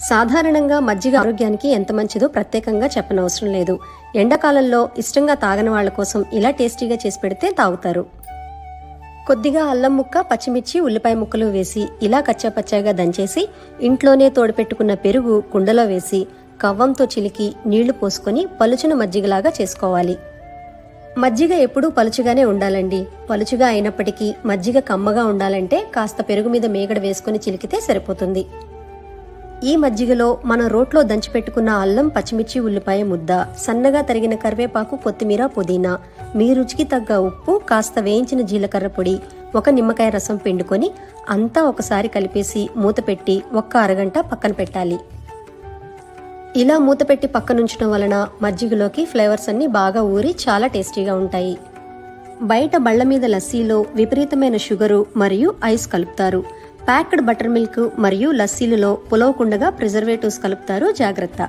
సాధారణంగా మజ్జిగ ఆరోగ్యానికి ఎంత మంచిదో ప్రత్యేకంగా చెప్పనవసరం లేదు. ఎండాకాలంలో ఇష్టంగా తాగని వాళ్ల కోసం ఇలా టేస్టీగా చేసి పెడితే తాగుతారు. కొద్దిగా అల్లం ముక్క, పచ్చిమిర్చి, ఉల్లిపాయ ముక్కలు వేసి ఇలా కచ్చాపచ్చాగా దంచేసి ఇంట్లోనే తోడుపెట్టుకున్న పెరుగు కుండలో వేసి కవ్వంతో చిలికి నీళ్లు పోసుకొని పలుచున మజ్జిగలాగా చేసుకోవాలి. మజ్జిగ ఎప్పుడూ పలుచుగానే ఉండాలండి. పలుచుగా అయినప్పటికీ మజ్జిగ కమ్మగా ఉండాలంటే కాస్త పెరుగు మీద మేగడ వేసుకుని చిలికితే సరిపోతుంది. ఈ మజ్జిగలో మనం రోట్లో దంచిపెట్టుకున్న అల్లం, పచ్చిమిర్చి, ఉల్లిపాయ ముద్ద, సన్నగా తరిగిన కరివేపాకు, కొత్తిమీర, పుదీనా, మీ రుచికి తగ్గ ఉప్పు, కాస్త వేయించిన జీలకర్ర పొడి, ఒక నిమ్మకాయ రసం పిండుకొని అంతా ఒకసారి కలిపేసి మూత పెట్టి ఒక్క అరగంట పక్కన పెట్టాలి. ఇలా మూత పెట్టి పక్కనుంచడం వలన మజ్జిగలోకి ఫ్లేవర్స్ అన్ని బాగా ఊరి చాలా టేస్టీగా ఉంటాయి. బయట బళ్ల మీద లస్సీలో విపరీతమైన షుగరు మరియు ఐస్ కలుపుతారు. ప్యాక్డ్ బటర్ మిల్క్ మరియు లస్సీలలో పులవకుండగా ప్రిజర్వేటివ్స్ కలుపుతారు, జాగ్రత్త.